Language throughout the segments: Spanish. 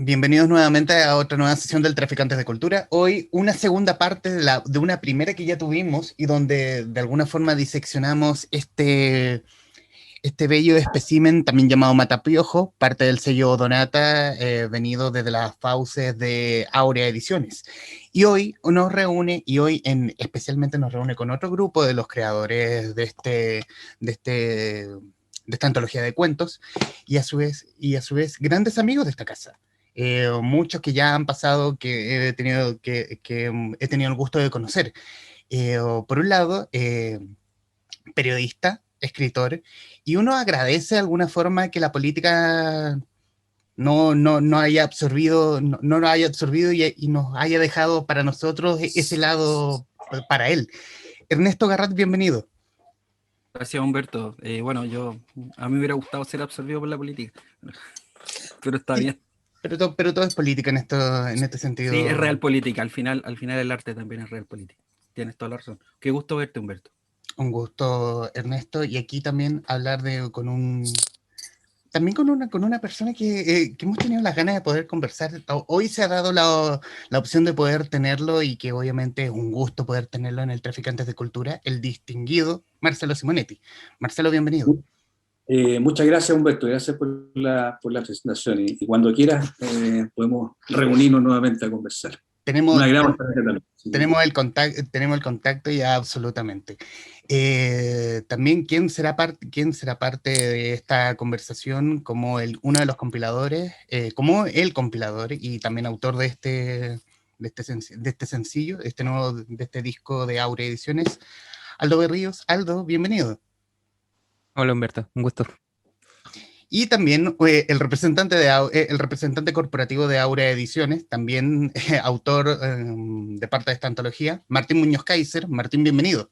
Bienvenidos nuevamente a otra nueva sesión del Traficantes de Cultura. Hoy una segunda parte de una primera que ya tuvimos y donde de alguna forma diseccionamos este bello espécimen, también llamado Matapiojo, parte del sello Donata, venido desde las fauces de Aurea Ediciones. Y hoy nos reúne, especialmente nos reúne con otro grupo de los creadores de este de esta antología de cuentos, y a su vez grandes amigos de esta casa. Muchos que ya han pasado, que he tenido el gusto de conocer. Por un lado, periodista, escritor, y uno agradece de alguna forma que la política no haya absorbido, no lo haya absorbido y nos haya dejado para nosotros ese lado para él. Ernesto Garrat, bienvenido. Gracias, Humberto. A mí me hubiera gustado ser absorbido por la política, pero está Sí, bien. pero todo es política en este sentido. Sí, es real política. Al final el arte también es real política. Tienes toda la razón. Qué gusto verte, Humberto. Un gusto, Ernesto, y aquí también hablar también con una persona que hemos tenido las ganas de poder conversar. Hoy se ha dado la opción de poder tenerlo y que obviamente es un gusto poder tenerlo en el Traficantes de Cultura, el distinguido Marcelo Simonetti. Marcelo, bienvenido. Muchas gracias, Humberto. Gracias por la presentación. Y cuando quieras, podemos reunirnos nuevamente a conversar. Tenemos, Una gran también. tenemos el contacto ya absolutamente. También, quién será parte de esta conversación como uno de los compiladores, como el compilador y también autor de este sencillo, de este disco de Aurea Ediciones, Aldo Berríos. Aldo, bienvenido. Hola Humberto, un gusto. Y también el representante corporativo de Aurea Ediciones, también autor de parte de esta antología, Martín Muñoz Kaiser. Martín, bienvenido.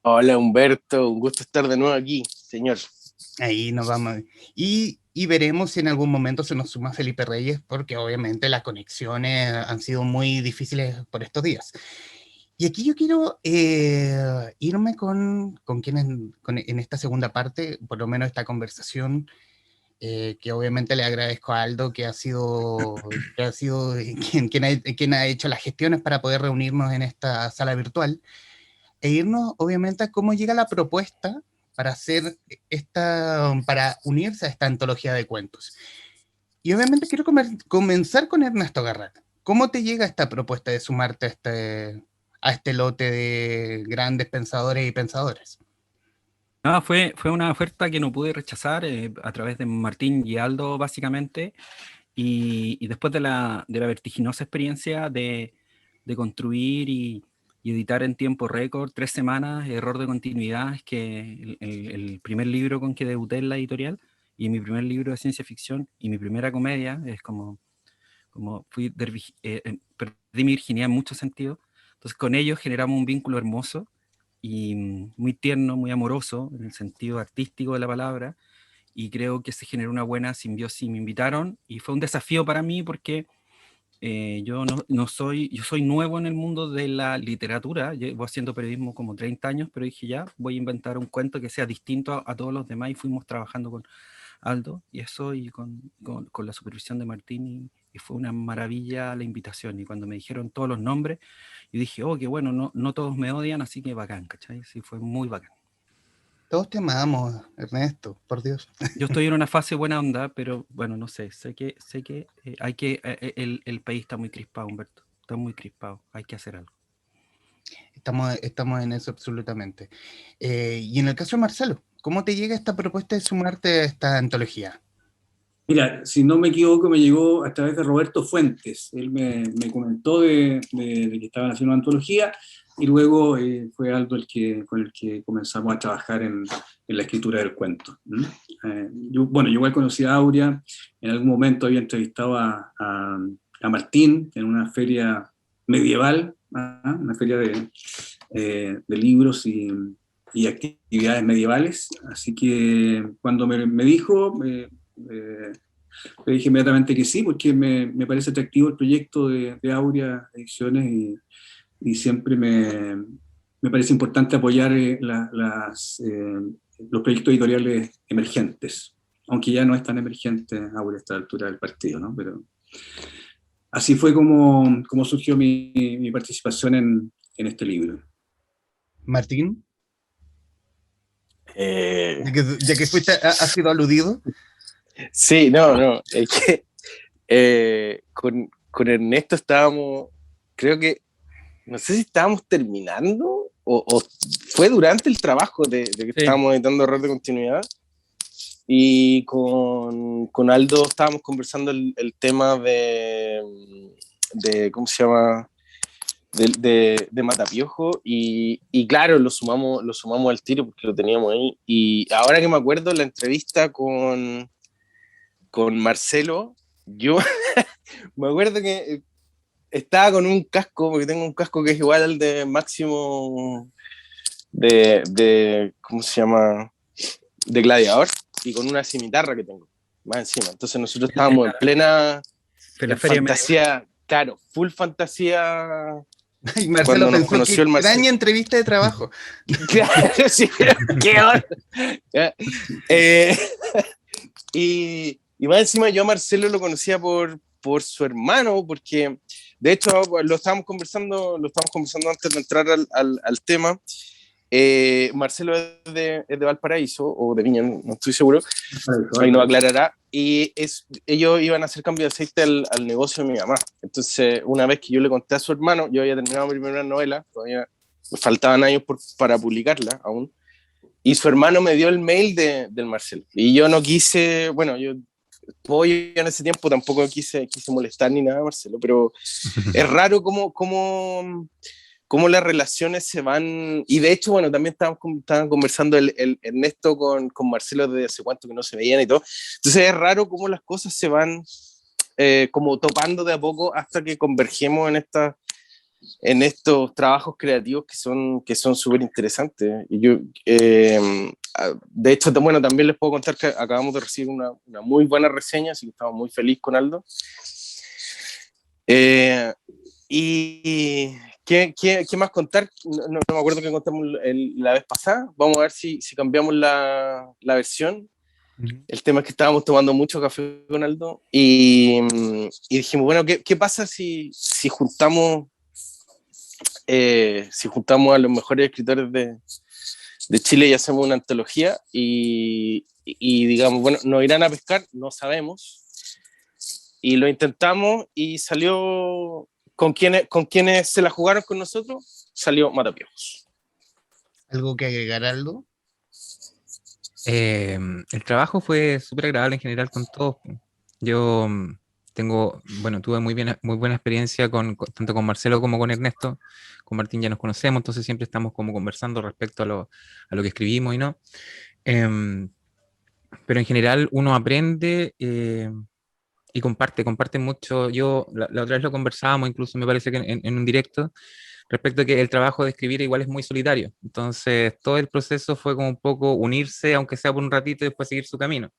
Hola Humberto, un gusto estar de nuevo aquí, señor. Ahí nos vamos. Y veremos si en algún momento se nos suma Felipe Reyes, porque obviamente las conexiones han sido muy difíciles por estos días. Y aquí yo quiero irme con quienes, en esta segunda parte, por lo menos esta conversación, que obviamente le agradezco a Aldo, que ha sido quien ha hecho las gestiones para poder reunirnos en esta sala virtual, e irnos obviamente a cómo llega la propuesta para hacer para unirse a esta antología de cuentos. Y obviamente quiero comenzar con Ernesto Garrat. ¿Cómo te llega esta propuesta de sumarte a este lote de grandes pensadores y pensadoras? Fue una oferta que no pude rechazar a través de Martín y Aldo, básicamente. Y después de la vertiginosa experiencia de construir y editar en tiempo récord, 3 semanas, error de continuidad, es que el primer libro con que debuté en la editorial, y mi primer libro de ciencia ficción, y mi primera comedia, es como perdí mi virginidad en muchos sentidos. Entonces con ellos generamos un vínculo hermoso y muy tierno, muy amoroso, en el sentido artístico de la palabra, y creo que se generó una buena simbiosis. Me invitaron y fue un desafío para mí porque yo soy nuevo en el mundo de la literatura, llevo haciendo periodismo como 30 años, pero dije ya, voy a inventar un cuento que sea distinto a todos los demás, y fuimos trabajando con Aldo y eso, y con la supervisión de Martín, y fue una maravilla la invitación. Y cuando me dijeron todos los nombres, yo dije, oh, qué bueno, no todos me odian, así que bacán, ¿cachai? Sí, fue muy bacán. Todos te amamos, Ernesto, por Dios. Yo estoy en una fase buena onda, pero bueno, no sé, sé que el país está muy crispado, Humberto, está muy crispado, hay que hacer algo. Estamos en eso absolutamente. Y en el caso de Marcelo, ¿cómo te llega esta propuesta de sumarte a esta antología? Mira, si no me equivoco, me llegó a través de Roberto Fuentes. Él me comentó de que estaban haciendo una antología, y luego fue Aldo con el que comenzamos a trabajar en la escritura del cuento. Yo igual conocí a Aurea. En algún momento había entrevistado a Martín en una feria medieval, una feria de libros y actividades medievales. Así que cuando me dijo... le dije inmediatamente que sí, porque me parece atractivo el proyecto de Aurea Ediciones, y siempre me parece importante apoyar los proyectos editoriales emergentes, aunque ya no es tan emergente Aurea a esta altura del partido, ¿no? Así fue como surgió mi participación en este libro. Martín, Eh, ya que has sido aludido. sí, no, es que con Ernesto estábamos, creo que, no sé si estábamos terminando o fue durante el trabajo de que Sí. estábamos editando Error de Continuidad, y con Aldo estábamos conversando el tema de, ¿cómo se llama? De Matapiojo, y claro, lo sumamos al tiro porque lo teníamos ahí. Y ahora que me acuerdo, la entrevista con Marcelo, yo me acuerdo que estaba con un casco, porque tengo un casco que es igual al de Máximo ¿cómo se llama? De Gladiador, y con una cimitarra que tengo más encima. Entonces nosotros estábamos en plena Fue la feria fantasía, claro, full fantasía. Y Marcelo Cuando nos pensó, qué conoció el Marcelo. extraña entrevista de trabajo. Claro, sí, qué hora. Y más encima yo a Marcelo lo conocía por su hermano, porque de hecho lo estábamos conversando antes de entrar al tema. Marcelo es de Valparaíso, o de Viña, no estoy seguro, ahí nos aclarará, y ellos iban a hacer cambio de aceite al negocio de mi mamá. Entonces, una vez que yo le conté a su hermano, yo había terminado mi primera novela, todavía me faltaban años para publicarla aún, y su hermano me dio el mail del Marcelo, y yo no quise, bueno, yo en ese tiempo tampoco quise molestar ni nada, Marcelo, pero es raro cómo las relaciones se van, y de hecho, bueno, también estaban conversando el Ernesto con Marcelo desde hace cuánto que no se veían y todo, entonces es raro cómo las cosas se van como topando de a poco hasta que convergemos en estos trabajos creativos que son súper interesantes. Y yo, de hecho, bueno, también les puedo contar que acabamos de recibir una muy buena reseña, así que estamos muy felices con Aldo. Y ¿qué más contar? No me acuerdo qué contamos la vez pasada. Vamos a ver si cambiamos la versión. El tema es que estábamos tomando mucho café con Aldo y dijimos, bueno, ¿qué pasa si juntamos a los mejores escritores de Chile y hacemos una antología y digamos, bueno, nos irán a pescar? No sabemos. Y lo intentamos y salió con quienes se la jugaron con nosotros, salió Matapiojos. ¿Algo que agregar, Aldo? El trabajo fue súper agradable en general con todos. Yo tuve muy buena experiencia tanto con Marcelo como con Ernesto. Con Martín ya nos conocemos, entonces siempre estamos como conversando respecto a lo que escribimos y no. Pero en general uno aprende y comparte mucho. Yo la otra vez lo conversábamos, incluso me parece que en un directo, respecto a que el trabajo de escribir igual es muy solitario. Entonces, todo el proceso fue como un poco unirse, aunque sea por un ratito, y después seguir su camino.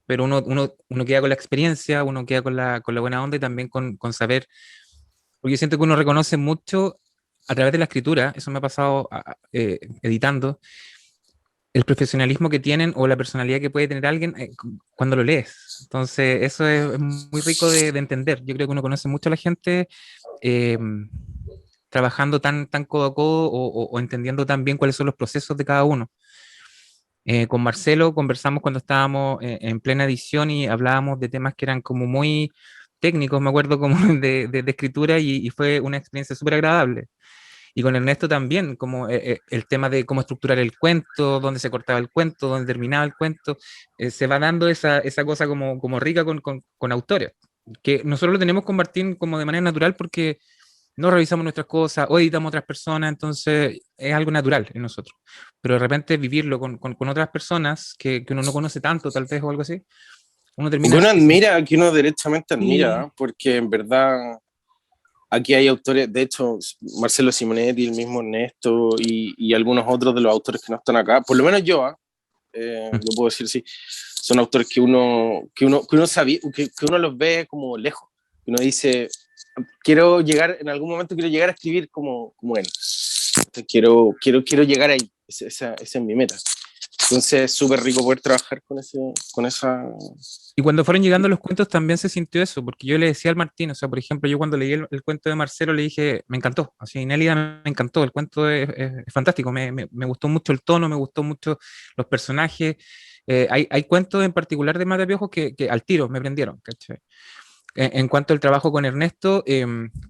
Pero uno queda con la experiencia, uno queda con la buena onda y también con saber, porque yo siento que uno reconoce mucho a través de la escritura, eso me ha pasado editando, el profesionalismo que tienen o la personalidad que puede tener alguien cuando lo lees. Entonces, eso es muy rico de entender. Yo creo que uno conoce mucho a la gente eh, trabajando tan codo a codo o entendiendo tan bien cuáles son los procesos de cada uno. Con Marcelo conversamos cuando estábamos en plena edición y hablábamos de temas que eran como muy técnicos, me acuerdo como de escritura y fue una experiencia súper agradable. Y con Ernesto también, como el tema de cómo estructurar el cuento, dónde se cortaba el cuento, dónde terminaba el cuento, se va dando esa cosa como rica con autores, que nosotros lo tenemos con Martín como de manera natural porque no revisamos nuestras cosas o editamos otras personas, entonces es algo natural en nosotros. Pero de repente vivirlo con otras personas que uno no conoce tanto, tal vez, o algo así, uno termina... Que uno derechamente admira, ¿eh? Porque en verdad aquí hay autores, de hecho, Marcelo Simonetti, el mismo Ernesto y algunos otros de los autores que no están acá, por lo menos yo, lo puedo decir así, son autores que uno sabía, que uno los ve como lejos, que uno dice, en algún momento quiero llegar a escribir como él. Entonces, quiero llegar ahí, esa es mi meta. Entonces es súper rico poder trabajar con esa... Y cuando fueron llegando los cuentos también se sintió eso, porque yo le decía al Martín, o sea, por ejemplo, yo cuando leí el cuento de Marcelo le dije, me encantó, así, Nélida me encantó, el cuento es fantástico, me gustó mucho el tono, me gustó mucho los personajes, hay cuentos en particular de Mata Piojos que al tiro me prendieron, ¿cachai? En cuanto al trabajo con Ernesto,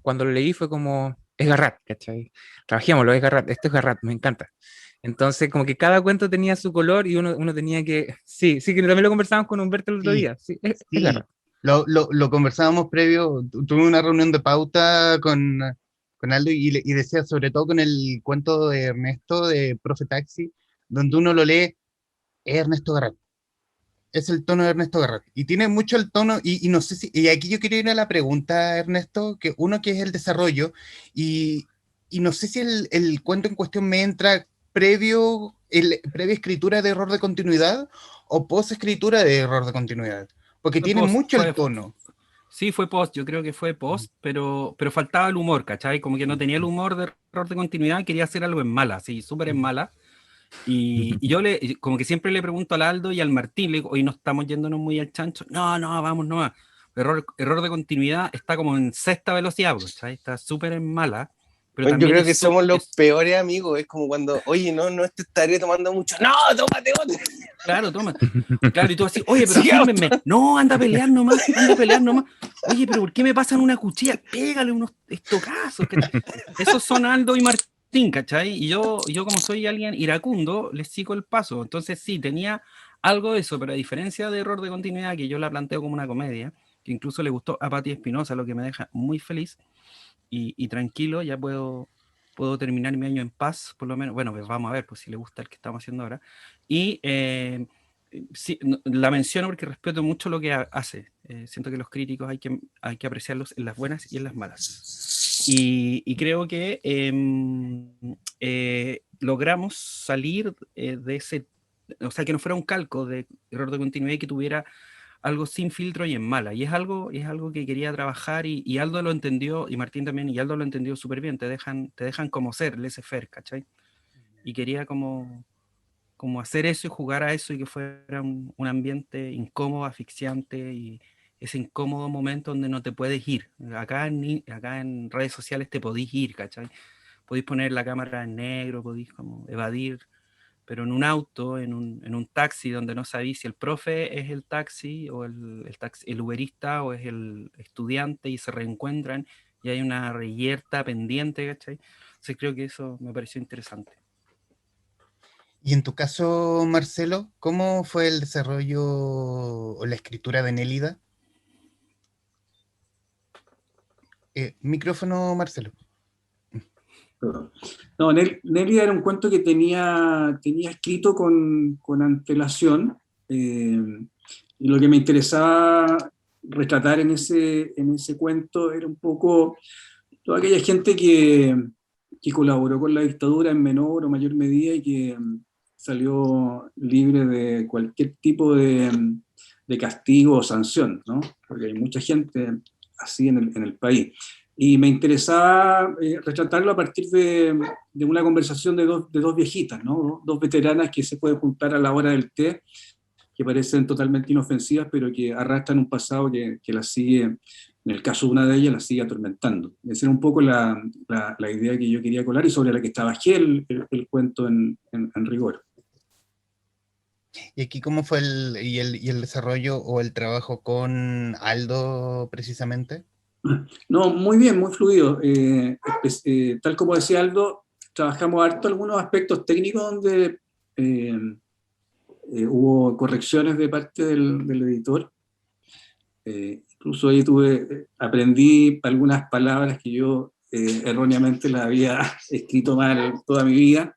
cuando lo leí fue como, es Garrat, ¿cachai? Trabajémoslo, es Garrat, esto es Garrat, me encanta. Entonces, como que cada cuento tenía su color y uno tenía que... Sí, que también lo conversamos con Humberto el otro día. Sí, es Garrat. Lo conversábamos previo, tuve una reunión de pauta con Aldo y decía, sobre todo con el cuento de Ernesto, de Profe Taxi, donde uno lo lee, es Ernesto Garrat. Es el tono de Ernesto Garrat. Y tiene mucho el tono, y no sé si... Y aquí yo quería ir a la pregunta, Ernesto, que uno que es el desarrollo, y no sé si el cuento en cuestión me entra previa escritura de error de continuidad o post escritura de error de continuidad, porque tiene mucho el tono. Sí, fue post, yo creo que fue post, pero faltaba el humor, ¿cachai? Como que no tenía el humor de error de continuidad, quería hacer algo en mala, así, súper en mala. Y yo como que siempre le pregunto al Aldo y al Martín, le digo, hoy no estamos yéndonos muy al chancho. No, vamos nomás. Error de continuidad está como en sexta velocidad, ¿cachai? Está súper en mala. Pero yo creo que somos los peores amigos. Es como cuando, oye, no te estaré tomando mucho. No, tómate otro. Claro, tómate. Claro, y tú así, oye, pero fírmenme. No, anda a pelear nomás. Oye, pero ¿por qué me pasan una cuchilla? Pégale unos estocazos. Esos son Aldo y Martín, ¿cachai? Y yo como soy alguien iracundo, les sigo el paso. Entonces sí, tenía algo de eso, pero a diferencia de error de continuidad, que yo la planteo como una comedia, que incluso le gustó a Pati Espinosa, lo que me deja muy feliz y tranquilo, ya puedo terminar mi año en paz, por lo menos. Bueno, pues vamos a ver pues, si le gusta el que estamos haciendo ahora. Y sí, la menciono porque respeto mucho lo que hace. Siento que los críticos hay que apreciarlos en las buenas y en las malas. Y creo que logramos salir de ese, o sea, que no fuera un calco de error de continuidad y que tuviera algo sin filtro y en mala, y es algo que quería trabajar, y Aldo lo entendió, y Martín también, y Aldo lo entendió súper bien, te dejan como ser, laissez-faire, ¿cachai? Y quería como hacer eso y jugar a eso, y que fuera un ambiente incómodo, asfixiante, y ese incómodo momento donde no te puedes ir. Acá en redes sociales te podís ir, ¿cachai? Podéis poner la cámara en negro, podéis como evadir, pero en un auto, en un taxi donde no sabéis si el profe es el taxi o el uberista o es el estudiante y se reencuentran y hay una reyerta pendiente, ¿cachai? Entonces creo que eso me pareció interesante. Y en tu caso, Marcelo, ¿cómo fue el desarrollo o la escritura de Nélida? Micrófono, Marcelo. No, Nélida era un cuento que tenía escrito con antelación, y lo que me interesaba retratar en ese cuento era un poco toda aquella gente que colaboró con la dictadura en menor o mayor medida y que salió libre de cualquier tipo de castigo o sanción, ¿no? Porque hay mucha gente así en el país. Y me interesaba retratarlo a partir de una conversación de dos viejitas, ¿no? Dos veteranas que se pueden juntar a la hora del té, que parecen totalmente inofensivas, pero que arrastran un pasado que las sigue, en el caso de una de ellas, las sigue atormentando. Esa era un poco la idea que yo quería colar y sobre la que trabajé el cuento en rigor. ¿Y aquí cómo fue el desarrollo o el trabajo con Aldo precisamente? No, muy bien, muy fluido. Tal como decía Aldo, trabajamos harto algunos aspectos técnicos donde hubo correcciones de parte del editor. Incluso ahí aprendí algunas palabras que yo erróneamente las había escrito mal toda mi vida.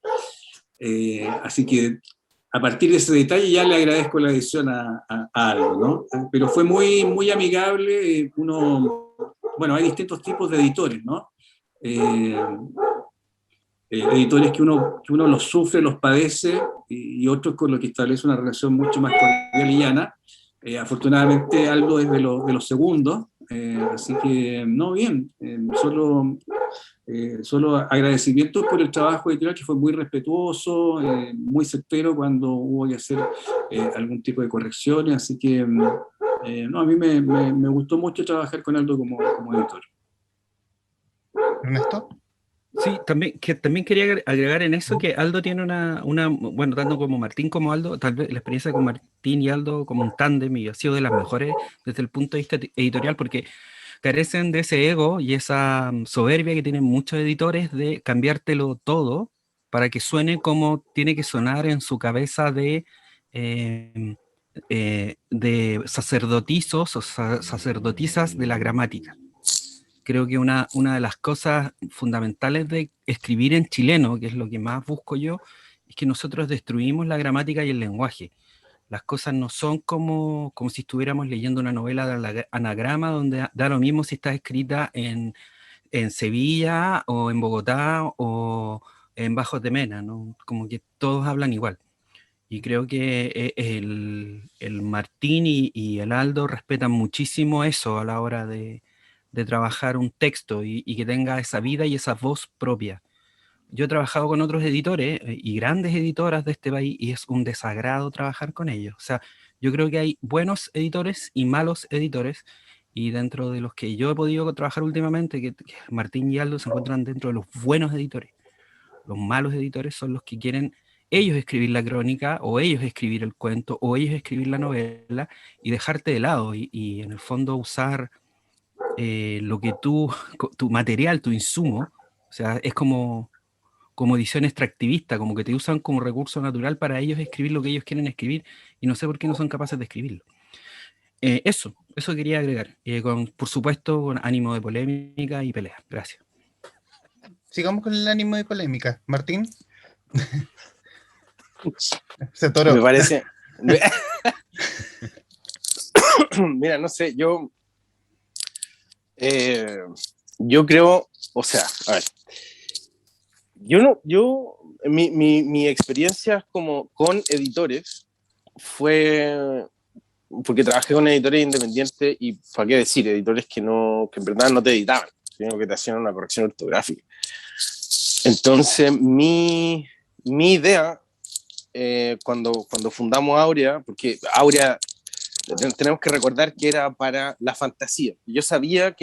Así que a partir de ese detalle ya le agradezco la edición a Aldo, ¿no? Pero fue muy, muy amigable. Bueno, hay distintos tipos de editores, ¿no? Editores que uno los sufre, los padece, y otros con los que establece una relación mucho más cordial y llana. Afortunadamente Aldo es de los segundos, así que no, bien, solo solo agradecimientos por el trabajo editorial, que fue muy respetuoso, muy certero cuando hubo que hacer algún tipo de correcciones, así que no, a mí me gustó mucho trabajar con Aldo como editor. ¿Ernesto? Sí, también quería agregar en eso que Aldo tiene bueno, tanto como Martín como Aldo, tal vez la experiencia con Martín y Aldo como un tándem y ha sido de las mejores desde el punto de vista editorial, porque carecen de ese ego y esa soberbia que tienen muchos editores de cambiártelo todo para que suene como tiene que sonar en su cabeza de sacerdotizos o sacerdotisas de la gramática. Creo que una de las cosas fundamentales de escribir en chileno, que es lo que más busco yo, es que nosotros destruimos la gramática y el lenguaje. Las cosas no son como si estuviéramos leyendo una novela de anagrama, donde da lo mismo si está escrita en Sevilla o en Bogotá o en Bajos de Mena, ¿no? Como que todos hablan igual. Y creo que el Martín y el Aldo respetan muchísimo eso a la hora de trabajar un texto y que tenga esa vida y esa voz propia. Yo he trabajado con otros editores y grandes editoras de este país y es un desagrado trabajar con ellos. O sea, yo creo que hay buenos editores y malos editores y dentro de los que yo he podido trabajar últimamente, que Martín y Aldo se encuentran dentro de los buenos editores. Los malos editores son los que quieren ellos escribir la crónica o ellos escribir el cuento o ellos escribir la novela y dejarte de lado y en el fondo usar lo que tu material, tu insumo, o sea, es como edición extractivista, como que te usan como recurso natural para ellos escribir lo que ellos quieren escribir y no sé por qué no son capaces de escribirlo. Eso quería agregar, por supuesto con ánimo de polémica y pelea. Gracias. Sigamos con el ánimo de polémica. Martín. Se atoró. Me parece... Mira, no sé, yo creo, o sea, a ver, mi experiencia como con editores fue porque trabajé con editores independientes y, ¿para qué decir? Editores que en verdad no te editaban, sino que te hacían una corrección ortográfica. Entonces, mi idea, cuando fundamos Áurea, porque Áurea tenemos que recordar que era para la fantasía. Yo sabía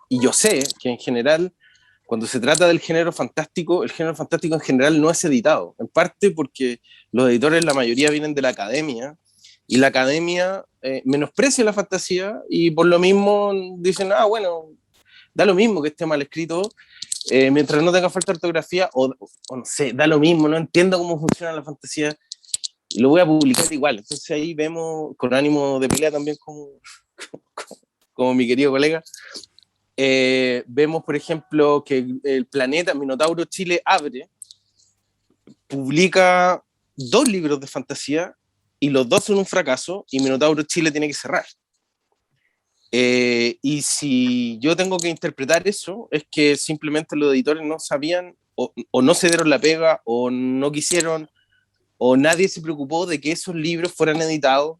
y yo sé que en general, cuando se trata del género fantástico, el género fantástico en general no es editado, en parte porque los editores, la mayoría vienen de la academia, y la academia menosprecia la fantasía, y por lo mismo dicen, bueno, da lo mismo que esté mal escrito, mientras no tenga falta de ortografía, o no sé, da lo mismo, no entiendo cómo funciona la fantasía, y lo voy a publicar igual. Entonces ahí vemos, con ánimo de pelea también como mi querido colega, vemos, por ejemplo, que el Planeta, Minotauro Chile Abre, publica 2 libros de fantasía y los 2 son un fracaso y Minotauro Chile tiene que cerrar. Y si yo tengo que interpretar eso, es que simplemente los editores no sabían o no se dieron la pega o no quisieron o nadie se preocupó de que esos libros fueran editados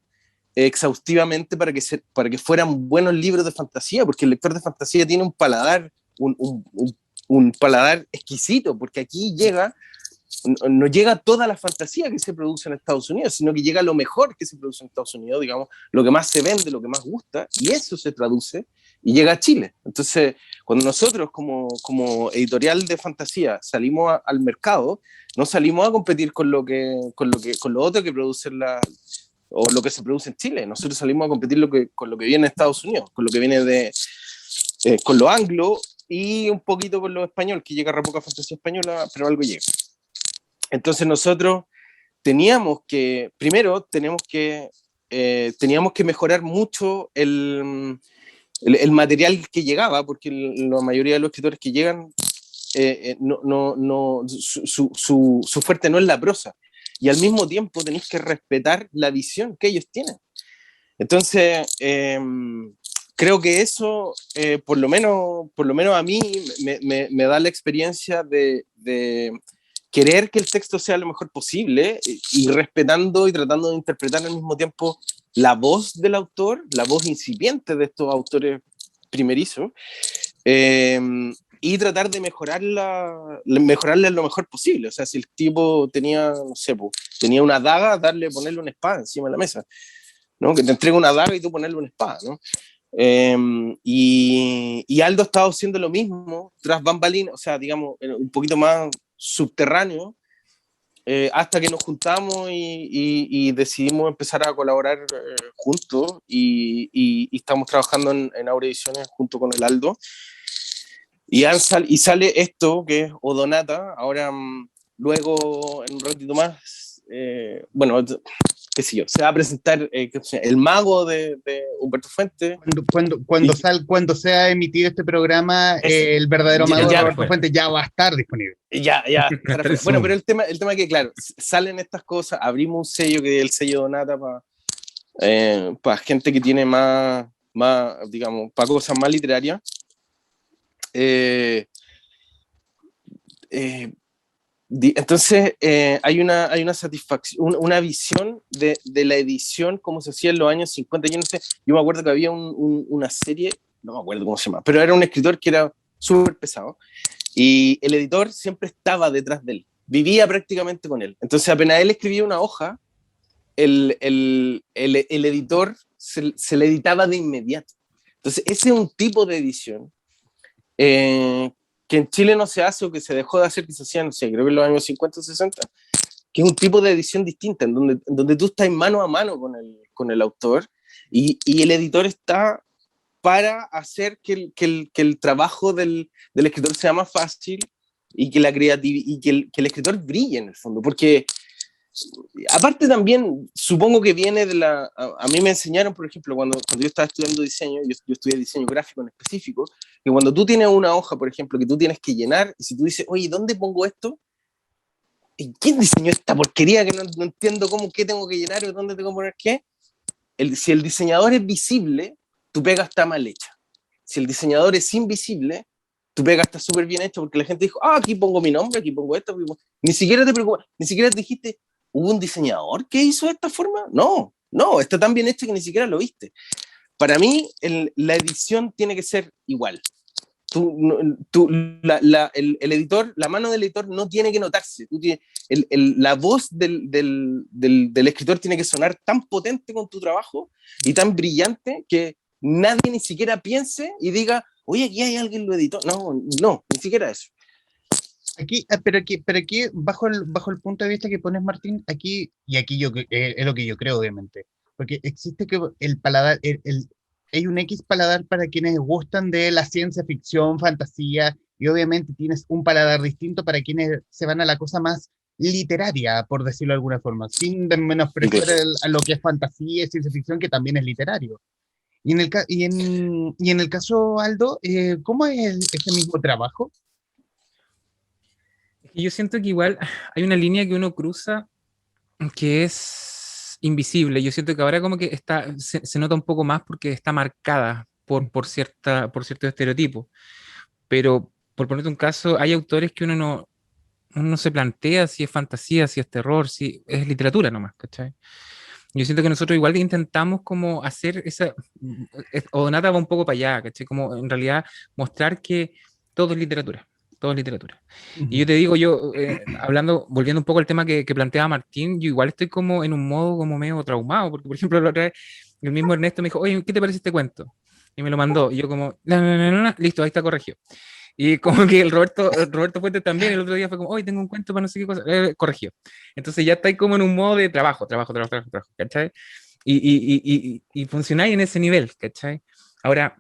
exhaustivamente para que fueran buenos libros de fantasía, porque el lector de fantasía tiene un paladar, un paladar exquisito, porque aquí no llega toda la fantasía que se produce en Estados Unidos, sino que llega lo mejor que se produce en Estados Unidos, digamos, lo que más se vende, lo que más gusta, y eso se traduce y llega a Chile. Entonces, cuando nosotros como editorial de fantasía salimos al mercado, no salimos a competir con lo otro que produce o lo que se produce en Chile. Nosotros salimos a competir con lo que viene de Estados Unidos, con lo que viene con lo anglo y un poquito con lo español, que llega re poca fantasía española, pero algo llega. Entonces nosotros teníamos que mejorar mucho el material que llegaba, porque la mayoría de los escritores que llegan, su fuerte no es la prosa, y al mismo tiempo tenéis que respetar la visión que ellos tienen. Entonces, creo que eso, por lo menos a mí, me da la experiencia de querer que el texto sea lo mejor posible y respetando y tratando de interpretar al mismo tiempo la voz del autor, la voz incipiente de estos autores primerizos, y tratar de mejorarla lo mejor posible. O sea, si el tipo tenía, no sé, tenía una daga, ponerle una espada encima de la mesa, ¿no? Que te entregue una daga y tú ponerle una espada, ¿no? Y Aldo ha estado haciendo lo mismo tras bambalinas, o sea, digamos, un poquito más subterráneo, hasta que nos juntamos y decidimos empezar a colaborar juntos y estamos trabajando en Audiovisiones junto con el Aldo. Y sale esto, que es Odonata. Ahora, luego, en un ratito más, bueno, qué sé yo, se va a presentar el mago de Humberto Fuentes. Cuando sea emitido este programa, el verdadero mago de Roberto Fuentes ya va a estar disponible. Ya. Bueno, pero el tema es que, claro, salen estas cosas, abrimos un sello que es el sello Donata para gente que tiene más, digamos, para cosas más literarias. Entonces hay una satisfacción, una visión de la edición como se hacía en los años 50. Yo me acuerdo que había una serie, no me acuerdo cómo se llama, pero era un escritor que era súper pesado y el editor siempre estaba detrás de él, vivía prácticamente con él. Entonces apenas él escribía una hoja, el editor se le editaba de inmediato. Entonces ese es un tipo de edición que en Chile no se hace, o que se dejó de hacer, que se hacía, no sé, creo que en los años 50 o 60, que es un tipo de edición distinta, en donde tú estás mano a mano con el autor, y el editor está para hacer que el trabajo del escritor sea más fácil, y que que el escritor brille en el fondo, porque aparte también supongo que viene a mí me enseñaron, por ejemplo, cuando yo estaba estudiando diseño, yo estudié diseño gráfico en específico, que cuando tú tienes una hoja, por ejemplo, que tú tienes que llenar, y si tú dices, oye, ¿dónde pongo esto? ¿Y quién diseñó esta porquería que no entiendo qué tengo que llenar o dónde tengo que poner qué? Si el diseñador es visible, tu pega está mal hecha. Si el diseñador es invisible, tu pega está súper bien hecha, porque la gente dijo, aquí pongo mi nombre, aquí pongo esto, ni siquiera te preocupas, ni siquiera te dijiste, ¿hubo un diseñador que hizo de esta forma? No, está tan bien hecho que ni siquiera lo viste. Para mí, la edición tiene que ser igual. El editor, la mano del editor no tiene que notarse. La voz del escritor tiene que sonar tan potente con tu trabajo y tan brillante que nadie ni siquiera piense y diga, oye, aquí hay alguien que lo editó. No, ni siquiera eso. Pero aquí bajo el punto de vista que pones, Martín, aquí es lo que yo creo, obviamente, porque existe que el paladar, hay un X paladar para quienes gustan de la ciencia ficción, fantasía, y obviamente tienes un paladar distinto para quienes se van a la cosa más literaria, por decirlo de alguna forma, sin menospreciar a lo que es fantasía y ciencia ficción, que también es literario. Y en el caso, Aldo, ¿cómo es ese mismo trabajo? Yo siento que igual hay una línea que uno cruza que es invisible. Yo siento que ahora como que se nota un poco más porque está marcada por cierto estereotipo. Pero, por ponerte un caso, hay autores que uno no se plantea si es fantasía, si es terror, si es literatura nomás, ¿cachai? Yo siento que nosotros igual intentamos como hacer Odonata va un poco para allá, ¿cachai? Como en realidad mostrar que todo es literatura. Todo es literatura. Y yo te digo, volviendo un poco al tema que planteaba Martín, yo igual estoy como en un modo como medio traumado, porque por ejemplo la otra vez el mismo Ernesto me dijo, oye, ¿qué te parece este cuento? Y me lo mandó, y yo como, no, listo, ahí está corregido. Y como que el Roberto Fuentes también el otro día fue como, hoy tengo un cuento para no sé qué cosa, corregido. Entonces ya estáis como en un modo de trabajo, ¿cachai? Y funcionáis en ese nivel, ¿cachai? Ahora,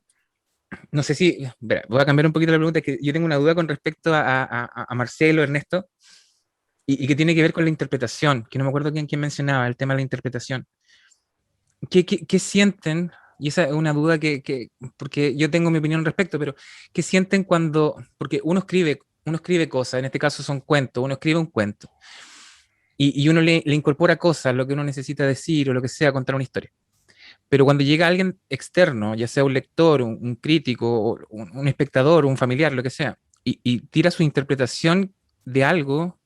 no sé si, voy a cambiar un poquito la pregunta, es que yo tengo una duda con respecto a Marcelo, Ernesto, y que tiene que ver con la interpretación, que no me acuerdo quién mencionaba el tema de la interpretación. ¿Qué sienten? Y esa es una duda porque yo tengo mi opinión al respecto, pero ¿qué sienten porque uno escribe cosas, en este caso son cuentos, uno escribe un cuento, y uno le incorpora cosas, lo que uno necesita decir o lo que sea, contar una historia. Pero cuando llega alguien externo, ya sea un lector, un crítico, un espectador, un familiar, lo que sea, y tira su interpretación de algo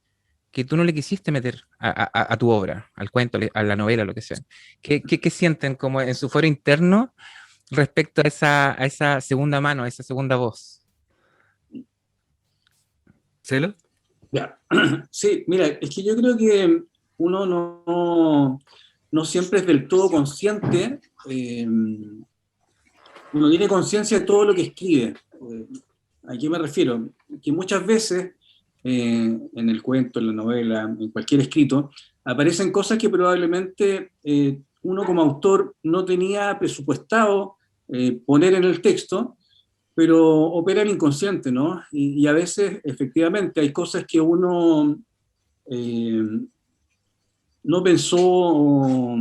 que tú no le quisiste meter a tu obra, al cuento, a la novela, lo que sea. ¿Qué sienten como en su fuero interno respecto a esa segunda mano, a esa segunda voz? ¿Marcelo? Ya. Sí, mira, es que yo creo que uno no siempre es del todo consciente, uno tiene conciencia de todo lo que escribe. ¿A qué me refiero? Que muchas veces en el cuento, en la novela, en cualquier escrito, aparecen cosas que probablemente uno como autor no tenía presupuestado poner en el texto, pero opera el inconsciente, ¿no? Y a veces, efectivamente, hay cosas que uno eh, no pensó o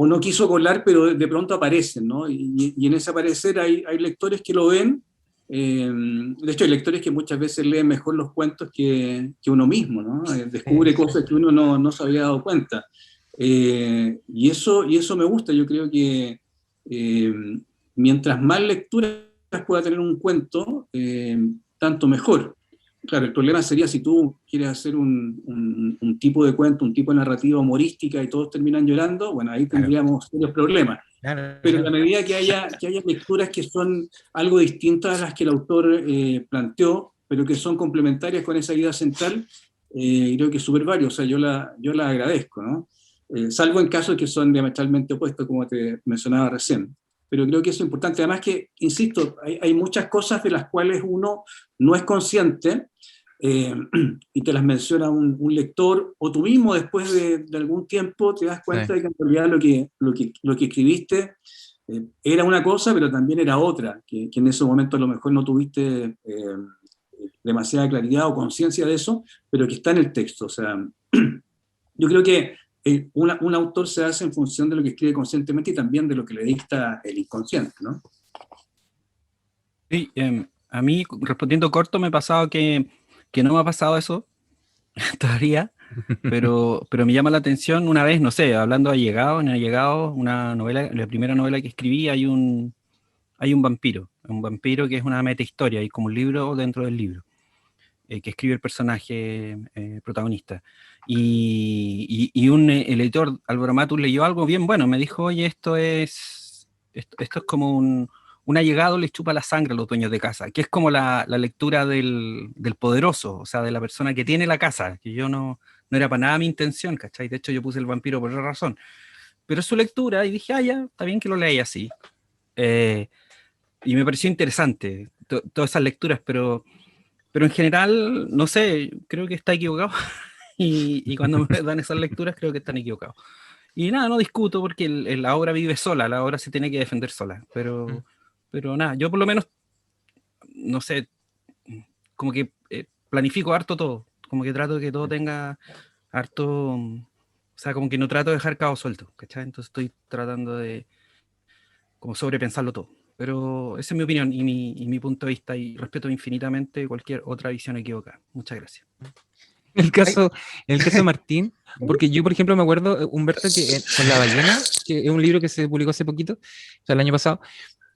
no quiso colar, pero de pronto aparecen, ¿no? Y en ese aparecer hay lectores que lo ven. De hecho, hay lectores que muchas veces leen mejor los cuentos que uno mismo, ¿no? Descubre cosas que uno no se había dado cuenta. Y eso me gusta. Yo creo que eh, mientras más lecturas pueda tener un cuento, tanto mejor. Claro, el problema sería si tú quieres hacer un tipo de cuento, un tipo de narrativa humorística y todos terminan llorando, bueno, ahí tendríamos serios problemas. Pero en la medida que haya lecturas que son algo distintas a las que el autor planteó, pero que son complementarias con esa idea central, creo que es súper válido, o sea, yo la agradezco, ¿no? Salvo en casos que son diametralmente opuestos, como te mencionaba recién. Pero creo que eso es importante. Además que, insisto, hay muchas cosas de las cuales uno no es consciente eh, y te las menciona un lector, o tú mismo después de algún tiempo te das cuenta de que en realidad lo que escribiste era una cosa, pero también era otra, que en ese momento a lo mejor no tuviste demasiada claridad o conciencia de eso, pero que está en el texto. O sea, yo creo que un autor se hace en función de lo que escribe conscientemente y también de lo que le dicta el inconsciente, ¿no? Sí, a mí, respondiendo corto, me ha pasado que no me ha pasado eso todavía, pero me llama la atención una vez, no sé, hablando de Allegados, una novela, la primera novela que escribí, hay un vampiro que es una metahistoria, hay como un libro dentro del libro, que escribe el personaje protagonista. Y un el editor, Álvaro Matus, leyó algo bien bueno, me dijo, oye, esto es como un allegado le chupa la sangre a los dueños de casa, que es como la lectura del poderoso, o sea, de la persona que tiene la casa, que yo no era para nada mi intención, ¿cachai? De hecho, yo puse el vampiro por esa razón. Pero es su lectura y dije, ya, está bien que lo leáis así. Eh, y me pareció interesante todas esas lecturas, pero en general, no sé, creo que está equivocado. Y cuando me dan esas lecturas, creo que están equivocados. Y nada, no discuto porque la obra vive sola, la obra se tiene que defender sola. Pero nada, yo por lo menos, no sé, como que planifico harto todo. Como que trato de que todo tenga harto. O sea, como que no trato de dejar cabo suelto, ¿cachai? Entonces estoy tratando de como sobrepensarlo todo. Pero esa es mi opinión y mi punto de vista y respeto infinitamente cualquier otra visión equivocada. Muchas gracias. En el caso de Martín, porque yo, por ejemplo, me acuerdo, Humberto, que con La ballena, que es un libro que se publicó hace poquito, o sea, el año pasado,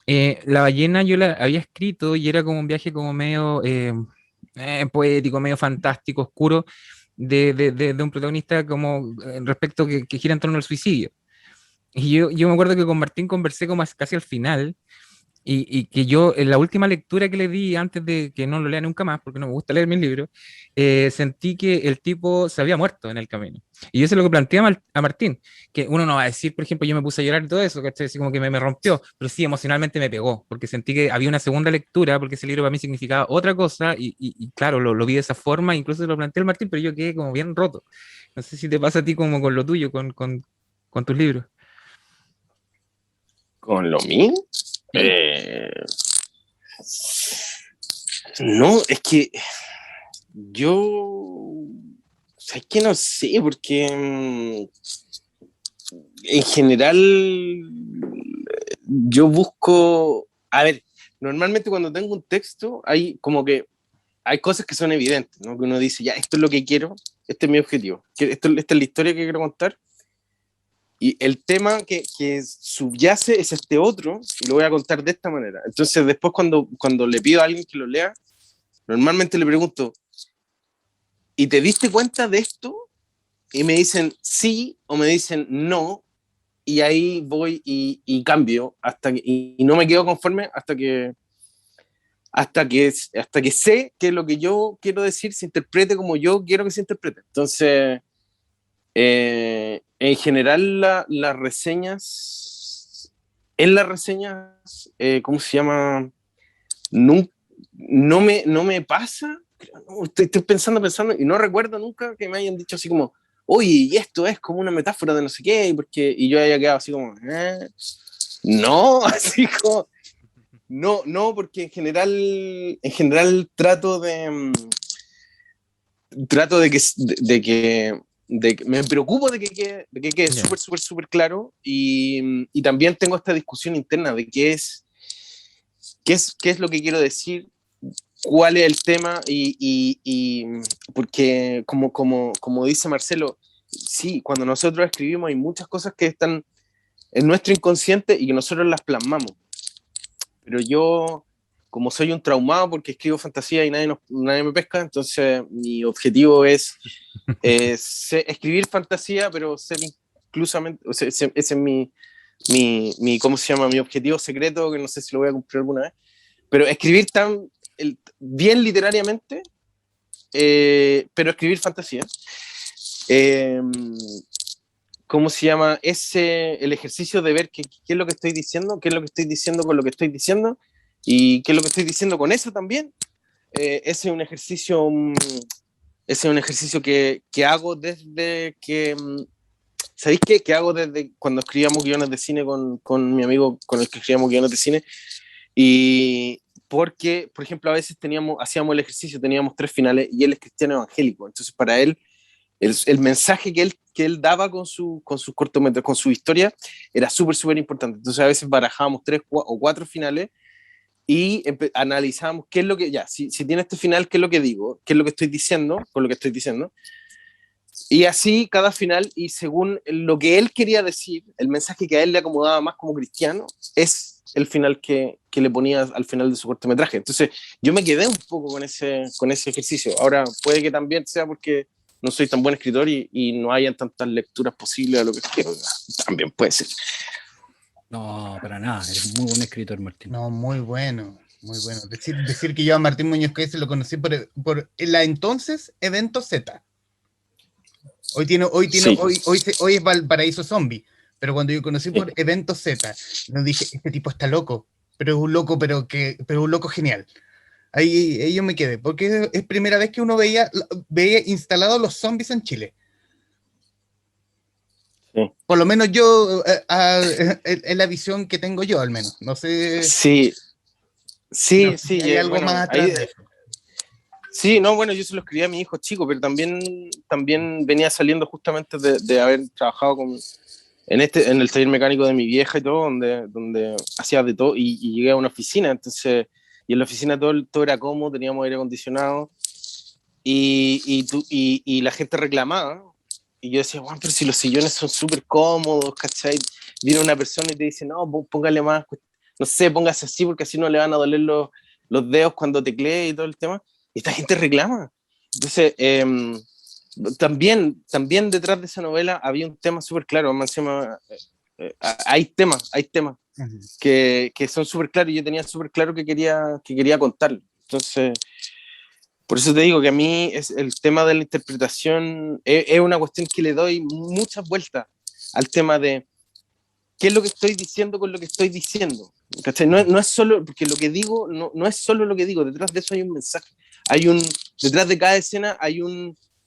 La ballena yo la había escrito y era como un viaje como medio poético, medio fantástico, oscuro, de un protagonista como respecto que gira en torno al suicidio. Y yo me acuerdo que con Martín conversé como casi al final, y que yo, en la última lectura que le di, antes de que no lo lea nunca más, porque no me gusta leer mis libros, sentí que el tipo se había muerto en el camino. Y yo se lo que planteé a Martín, que uno no va a decir, por ejemplo, yo me puse a llorar y todo eso, ¿cachai? Así como que me rompió, pero sí, emocionalmente me pegó, porque sentí que había una segunda lectura, porque ese libro para mí significaba otra cosa, y claro, lo vi de esa forma, incluso se lo planteé al Martín, pero yo quedé como bien roto. No sé si te pasa a ti como con lo tuyo, con tus libros. ¿Con lo mío? No, es que yo, es que no sé, porque en general yo busco, a ver, normalmente cuando tengo un texto hay como que hay cosas que son evidentes, ¿no? Que uno dice, ya, esto es lo que quiero, este es mi objetivo, esta es la historia que quiero contar, y el tema que subyace es este otro, y lo voy a contar de esta manera. Entonces después cuando le pido a alguien que lo lea, normalmente le pregunto, ¿y te diste cuenta de esto? Y me dicen sí o me dicen no, y ahí voy y cambio y no me quedo conforme hasta que sé que lo que yo quiero decir se interprete como yo quiero que se interprete. Entonces, en general, en las reseñas, ¿cómo se llama? No me pasa. No, estoy pensando, y no recuerdo nunca que me hayan dicho así como, oye, y esto es como una metáfora de no sé qué, y yo haya quedado así como, no, así como, no, porque en general trato de que me preocupo de que quede Ya. súper claro, y también tengo esta discusión interna de qué es lo que quiero decir, cuál es el tema, y porque como dice Marcelo, sí, cuando nosotros escribimos hay muchas cosas que están en nuestro inconsciente y que nosotros las plasmamos, pero yo, como soy un traumado porque escribo fantasía y nadie me pesca, entonces mi objetivo es escribir fantasía, pero ser inclusamente, o sea, ese es ¿cómo se llama? Mi objetivo secreto, que no sé si lo voy a cumplir alguna vez, pero escribir bien literariamente, pero escribir fantasía. Eh, ¿Cómo se llama? El ejercicio de ver qué es lo que estoy diciendo, qué es lo que estoy diciendo con lo que estoy diciendo, y qué es lo que estoy diciendo con eso también. Ese es un ejercicio que hago desde que... ¿Sabéis qué? Que hago desde cuando escribíamos guiones de cine con mi amigo con el que escribíamos guiones de cine. Y porque, por ejemplo, a veces hacíamos el ejercicio, teníamos 3 finales y él es cristiano evangélico. Entonces, para él, el mensaje que él daba con sus cortometrajes, con su historia, era súper importante. Entonces, a veces barajábamos 3 o 4 finales y analizábamos qué es lo que, ya, si tiene este final, qué es lo que digo, qué es lo que estoy diciendo, con lo que estoy diciendo. Y así cada final, y según lo que él quería decir, el mensaje que a él le acomodaba más como cristiano, es el final que le ponía al final de su cortometraje. Entonces yo me quedé un poco con ese ejercicio. Ahora puede que también sea porque no soy tan buen escritor y no hayan tantas lecturas posibles a lo que escribo. También puede ser. No, para nada, eres muy buen escritor, Martín. No, muy bueno, muy bueno. Decir que yo a Martín Muñoz Coy se lo conocí por la entonces Evento Z. Sí. Hoy es Valparaíso Zombie, pero cuando yo conocí por Evento Z, nos dije, este tipo está loco, pero es un loco, pero un loco genial. Ahí yo me quedé, porque es primera vez que uno veía instalados los zombies en Chile. Sí. Por lo menos yo, en la visión que tengo yo, al menos. No sé. Sí, No sé si hay algo bueno, más atrás de eso. sí, no, bueno, yo se lo escribí a mi hijo chico, pero también venía saliendo justamente de haber trabajado en el taller mecánico de mi vieja y todo, donde hacía de todo, y llegué a una oficina, entonces, y en la oficina todo era cómodo, teníamos aire acondicionado, y la gente reclamaba, y yo decía, bueno, pero si los sillones son súper cómodos, ¿cachai? Viene una persona y te dice, no, póngale más, no sé, póngase así, porque así no le van a doler los dedos cuando teclee y todo el tema, y esta gente reclama. Entonces, también detrás de esa novela había un tema súper claro, más encima, hay temas que son súper claros, y yo tenía súper claro que quería contarlo. Entonces, por eso te digo que a mí el tema de la interpretación es una cuestión que le doy muchas vueltas al tema de qué es lo que estoy diciendo con lo que estoy diciendo. ¿Cachai? No es solo, porque lo que digo no es solo lo que digo, detrás de eso hay un mensaje. Detrás de cada escena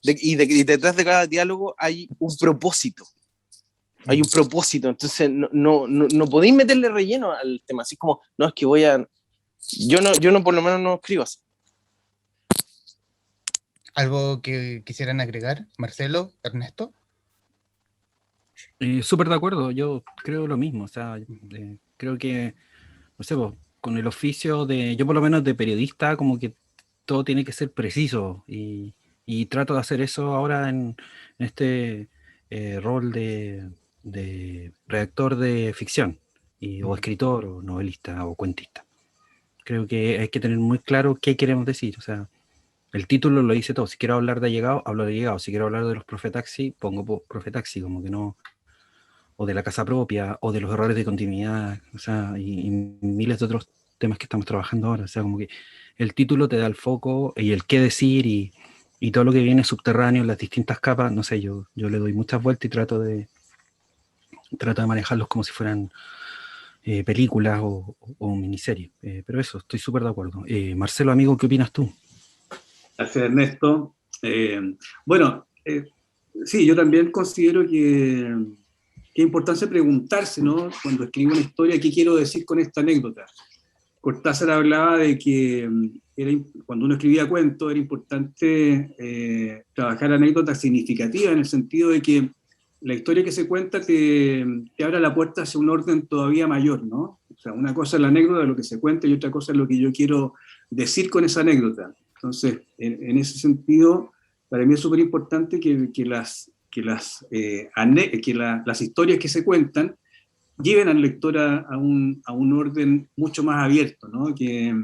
y detrás de cada diálogo hay un propósito. Hay un propósito, entonces no podéis meterle relleno al tema, así como, no, es que yo no por lo menos no escribo así. ¿Algo que quisieran agregar, Marcelo, Ernesto? Súper de acuerdo, yo creo lo mismo, o sea, creo que, no sé, pues, con el oficio yo por lo menos de periodista, como que todo tiene que ser preciso, y trato de hacer eso ahora en este rol de redactor de ficción, o escritor, o novelista, o cuentista. Creo que hay que tener muy claro qué queremos decir, o sea, el título lo dice todo. Si quiero hablar de Allegado, hablo de Allegado. Si quiero hablar de los Profetaxi, pongo Profetaxi, como que no, o de la casa propia, o de los errores de continuidad, o sea, y miles de otros temas que estamos trabajando ahora. O sea, como que el título te da el foco y el qué decir y todo lo que viene subterráneo, las distintas capas, no sé, yo le doy muchas vueltas y trato de manejarlos como si fueran películas o miniseries. Pero eso, estoy súper de acuerdo. Marcelo, amigo, ¿qué opinas tú? Gracias, Ernesto. Bueno, sí, yo también considero que es importante preguntarse, ¿no? Cuando escribo una historia, ¿qué quiero decir con esta anécdota? Cortázar hablaba de que cuando uno escribía cuentos era importante trabajar anécdotas significativas, en el sentido de que la historia que se cuenta te abre la puerta hacia un orden todavía mayor, ¿no? O sea, una cosa es la anécdota, lo que se cuenta, y otra cosa es lo que yo quiero decir con esa anécdota. Entonces, en ese sentido, para mí es súper importante que las historias que se cuentan lleven al lector a un orden mucho más abierto, ¿no? Que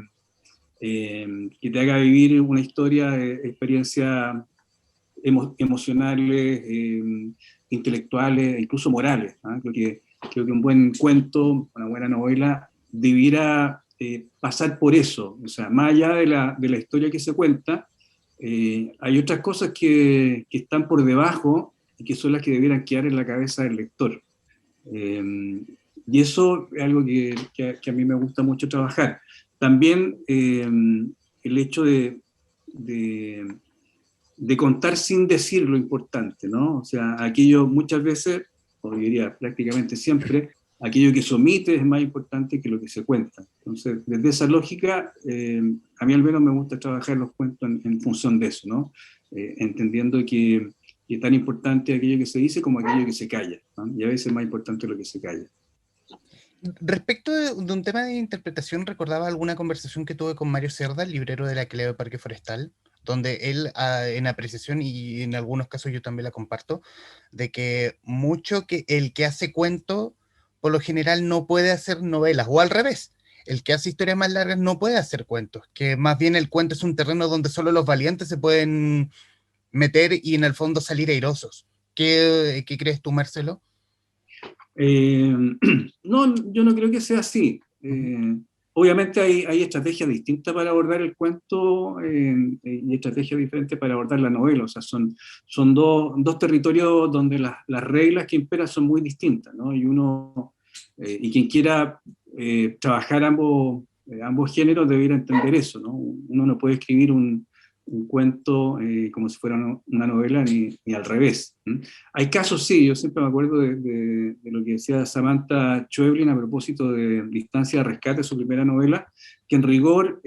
te haga vivir una historia de experiencias emocionales, intelectuales, incluso morales, ¿no? Creo que un buen cuento, una buena novela, debiera pasar por eso. O sea, más allá de la historia que se cuenta, hay otras cosas que están por debajo y que son las que debieran quedar en la cabeza del lector. Y eso es algo que a mí me gusta mucho trabajar. También el hecho de contar sin decir lo importante, ¿no? O sea, aquello muchas veces, o diría prácticamente siempre, aquello que se omite es más importante que lo que se cuenta. Entonces, desde esa lógica, a mí al menos me gusta trabajar los cuentos en función de eso, ¿no? Entendiendo que es tan importante aquello que se dice como aquello que se calla, ¿no? Y a veces es más importante lo que se calla. Respecto de un tema de interpretación, recordaba alguna conversación que tuve con Mario Cerda, el librero de la Cleo de Parque Forestal, donde él, en apreciación, y en algunos casos yo también la comparto, de que mucho que el que hace cuento, por lo general no puede hacer novelas, o al revés, el que hace historias más largas no puede hacer cuentos, que más bien el cuento es un terreno donde solo los valientes se pueden meter y en el fondo salir airosos. ¿Qué crees tú, Marcelo? No, yo no creo que sea así. Obviamente hay estrategias distintas para abordar el cuento y estrategias diferentes para abordar la novela. O sea, son dos territorios donde las reglas que imperan son muy distintas, ¿no? Y quien quiera trabajar ambos géneros debiera entender eso, ¿no? Uno no puede escribir un cuento como si fuera una novela ni al revés. Hay casos, sí, yo siempre me acuerdo de lo que decía Samantha Schweblin a propósito de Distancia de Rescate, su primera novela, que en rigor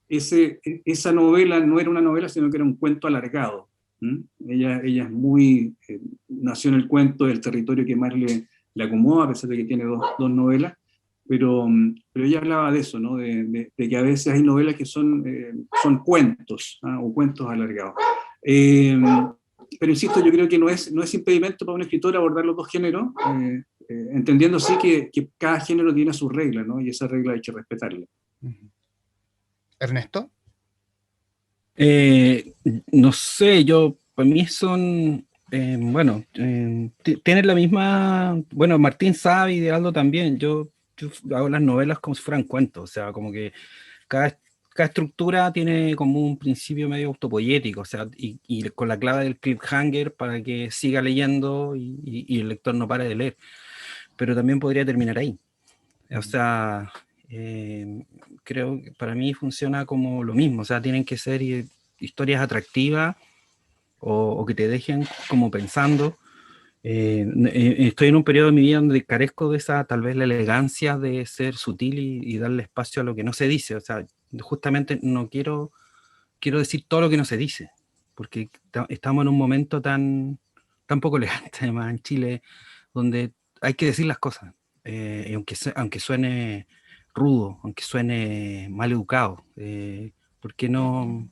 esa novela no era una novela, sino que era un cuento alargado. Ella es nació en el cuento del territorio que más le acomoda, a pesar de que tiene dos novelas, pero ella hablaba de eso, ¿no? De que a veces hay novelas que son cuentos, o cuentos alargados. Pero insisto, yo creo que no es impedimento para un escritor abordar los dos géneros, entendiendo sí que cada género tiene sus reglas, ¿no? Y esa regla hay que respetarla. ¿Ernesto? No sé, para mí son, bueno, tienen la misma, bueno, Martín sabe y de Aldo también, yo hago las novelas como si fueran cuentos, o sea, como que cada estructura tiene como un principio medio autopoyético, o sea, y con la clave del cliffhanger para que siga leyendo y el lector no pare de leer, pero también podría terminar ahí, o sea... creo que para mí funciona como lo mismo, o sea, tienen que ser historias atractivas o que te dejen como pensando. Estoy en un periodo de mi vida donde carezco de esa, tal vez la elegancia de ser sutil y darle espacio a lo que no se dice, o sea, justamente no quiero decir todo lo que no se dice, porque estamos en un momento tan poco elegante, además, en Chile, donde hay que decir las cosas, y aunque suene rudo, aunque suene mal educado, porque no,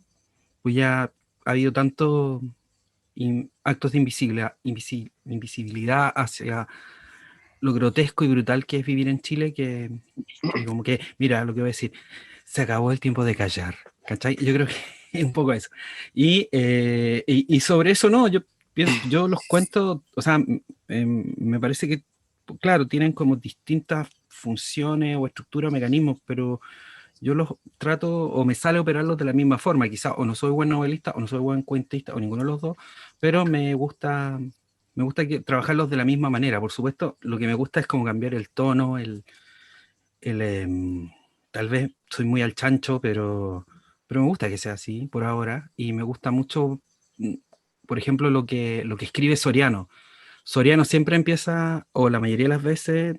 pues ya ha habido tantos actos de invisibilidad hacia lo grotesco y brutal que es vivir en Chile, que como que, mira lo que voy a decir, se acabó el tiempo de callar, ¿cachai? Yo creo que es un poco eso. Y sobre eso no, yo los cuento, o sea, me parece que, claro, tienen como distintas funciones o estructuras, mecanismos, pero yo los trato, o me sale operarlos de la misma forma, quizás o no soy buen novelista, o no soy buen cuentista, o ninguno de los dos, pero me gusta trabajarlos de la misma manera. Por supuesto, lo que me gusta es como cambiar el tono, tal vez soy muy al chancho, pero me gusta que sea así por ahora, y me gusta mucho, por ejemplo, lo que escribe Soriano. Soriano siempre empieza, o la mayoría de las veces,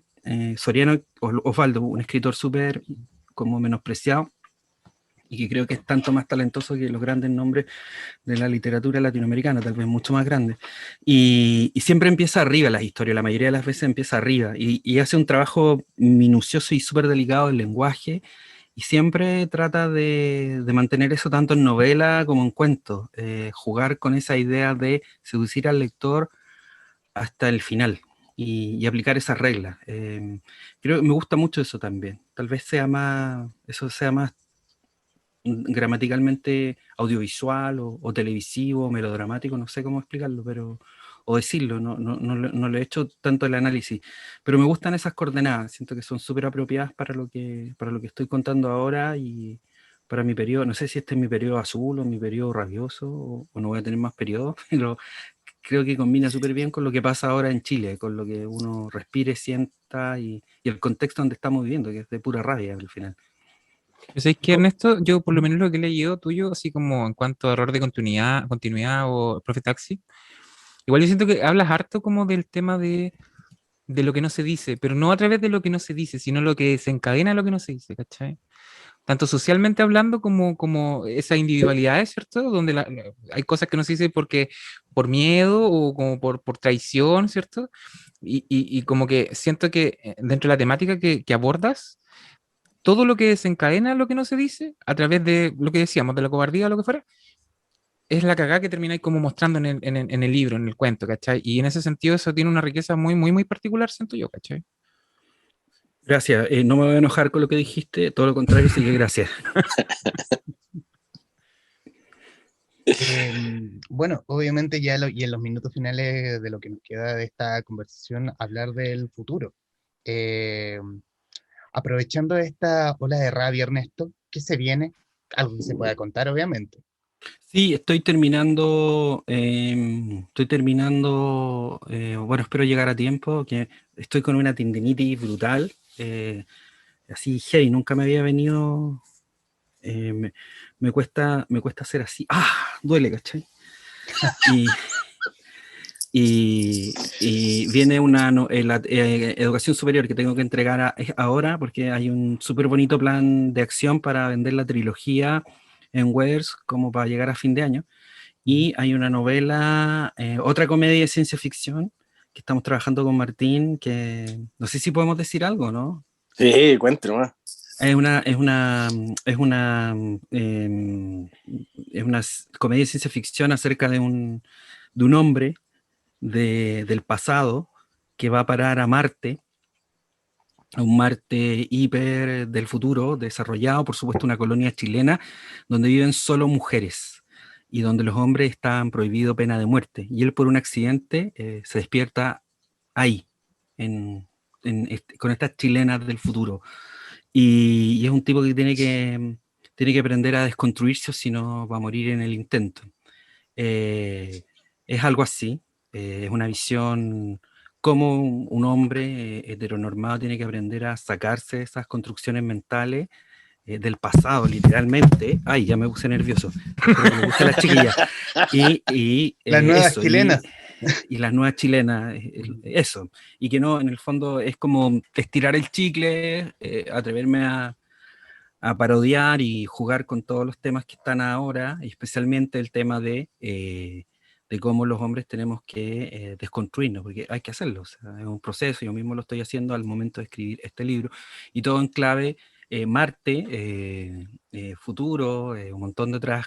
Soriano, Osvaldo, un escritor súper como menospreciado, y que creo que es tanto más talentoso que los grandes nombres de la literatura latinoamericana, tal vez mucho más grandes. Y siempre empieza arriba las historias, la mayoría de las veces empieza arriba, y hace un trabajo minucioso y súper delicado del lenguaje, y siempre trata de mantener eso tanto en novela como en cuentos, jugar con esa idea de seducir al lector hasta el final y aplicar esas reglas. Creo que me gusta mucho eso también. Tal vez eso sea más gramaticalmente audiovisual o televisivo, melodramático, no sé cómo explicarlo, o decirlo, no le he hecho tanto el análisis, pero me gustan esas coordenadas, siento que son súper apropiadas para lo que estoy contando ahora y para mi periodo, no sé si este es mi periodo azul o mi periodo rabioso, o no voy a tener más periodos, pero creo que combina súper bien con lo que pasa ahora en Chile, con lo que uno respire, sienta y el contexto donde estamos viviendo, que es de pura rabia al final. ¿Sabes qué, Ernesto? Yo por lo menos lo que he leído tuyo, así como en cuanto a error de continuidad o Profe Taxi, igual yo siento que hablas harto como del tema de lo que no se dice, pero no a través de lo que no se dice, sino lo que desencadena lo que no se dice, ¿cachai? Tanto socialmente hablando como esas individualidades, ¿cierto? Donde hay cosas que no se dice porque por miedo o como por traición, ¿cierto? Y como que siento que dentro de la temática que abordas, todo lo que desencadena lo que no se dice, a través de lo que decíamos, de la cobardía o lo que fuera, es la cagada que termináis como mostrando en el libro, en el cuento, ¿cachai? Y en ese sentido eso tiene una riqueza muy, muy, muy particular, siento yo, ¿cachai? Gracias, no me voy a enojar con lo que dijiste, todo lo contrario, sí que gracias. Bueno, obviamente y en los minutos finales de lo que nos queda de esta conversación, hablar del futuro. Eh, Aprovechando esta ola de rabia, Ernesto, ¿qué se viene? Algo que se pueda contar, obviamente. Sí, bueno, espero llegar a tiempo, que estoy con una tendinitis brutal, así heavy, nunca me había venido, me cuesta hacer así, duele, ¿cachai? Y, y viene la educación superior que tengo que entregar ahora, porque hay un súper bonito plan de acción para vender la trilogía en Weathers como para llegar a fin de año. Y hay una novela, otra comedia de ciencia ficción que estamos trabajando con Martín, que no sé si podemos decir algo, ¿no? Sí, cuéntame más. Es una, es una, es una, es una comedia de ciencia ficción acerca de un hombre del pasado que va a parar a Marte, a un Marte hiper del futuro, desarrollado, por supuesto, una colonia chilena donde viven solo mujeres y donde los hombres están prohibidos pena de muerte. Y él por un accidente se despierta ahí, con estas chilenas del futuro. Y es un tipo que tiene que aprender a desconstruirse o si no va a morir en el intento. Es algo así, es una visión como un hombre heteronormado tiene que aprender a sacarse esas construcciones mentales del pasado, literalmente. Ay, ya me puse nervioso. Espero que les guste a las chiquillas. Las nuevas Eso, chilenas. y las nuevas chilenas, eso. Y que no, en el fondo es como estirar el chicle, atreverme a parodiar y jugar con todos los temas que están ahora, y especialmente el tema de cómo los hombres tenemos que desconstruirnos, porque hay que hacerlo, o sea, es un proceso, yo mismo lo estoy haciendo al momento de escribir este libro, y todo en clave Marte, futuro, un montón de otras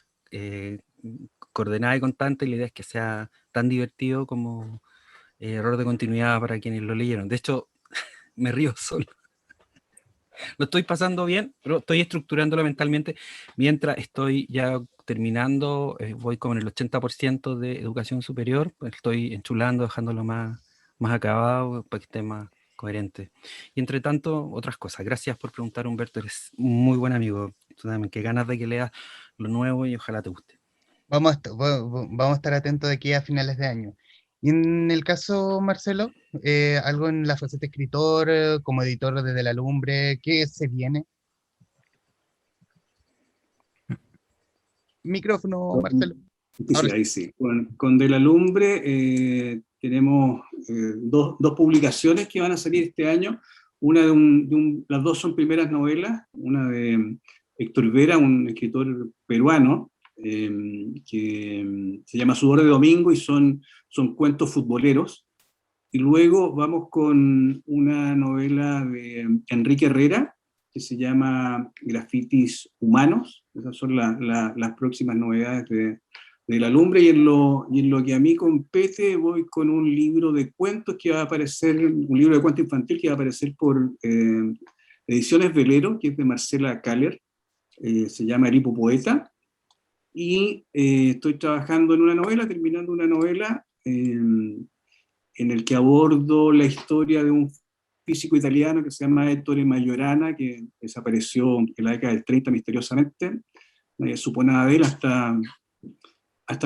coordenadas y constantes, y la idea es que sea tan divertido como error de continuidad para quienes lo leyeron. De hecho, me río solo. Lo estoy pasando bien, pero estoy estructurándolo mentalmente mientras estoy ya terminando, voy como en el 80% de educación superior, pues estoy enchulando, dejándolo más acabado para que esté más coherente. Y entre tanto, otras cosas. Gracias por preguntar, Humberto, eres un muy buen amigo. Tú también, qué ganas de que leas lo nuevo y ojalá te guste. Vamos a estar atentos de aquí a finales de año. Y en el caso, Marcelo, algo en la faceta escritor, como editor desde La Lumbre, ¿qué se viene? Micrófono, Marcelo. Sí, ahí sí. Con De la Lumbre tenemos dos publicaciones que van a salir este año. Una las dos son primeras novelas, una de Héctor Vera, un escritor peruano, que se llama Sudor de Domingo y son cuentos futboleros. Y luego vamos con una novela de Enrique Herrera, que se llama Grafitis Humanos. Esas son las próximas novedades de La Lumbre, y en lo que a mí compete voy con un libro de cuentos que va a aparecer, un libro de cuento infantil que va a aparecer por Ediciones Velero, que es de Marcela Kaller, se llama El Hipopoeta, y estoy trabajando en una novela, terminando una novela en el que abordo la historia de un físico italiano que se llama Ettore Majorana, que desapareció en la década del 30 misteriosamente. Nadie supo nada de él hasta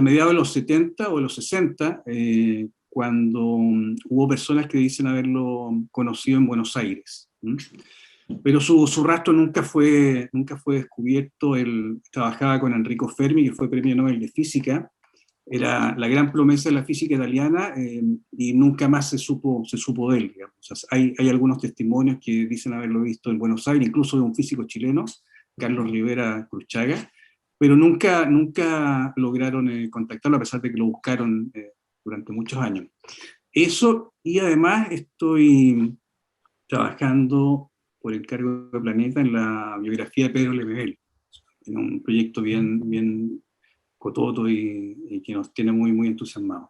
mediados de los 70 o de los 60, cuando hubo personas que dicen haberlo conocido en Buenos Aires. Pero su rastro nunca fue descubierto. Él trabajaba con Enrico Fermi, que fue premio Nobel de Física. Era la gran promesa de la física italiana, y nunca más se supo de él, digamos. O sea, hay algunos testimonios que dicen haberlo visto en Buenos Aires, incluso de un físico chileno, Carlos Rivera Cruchaga, pero nunca lograron contactarlo, a pesar de que lo buscaron durante muchos años. Eso, y además estoy trabajando por encargo de Planeta en la biografía de Pedro Lemebel, en un proyecto bien cototo y que nos tiene muy, muy entusiasmados.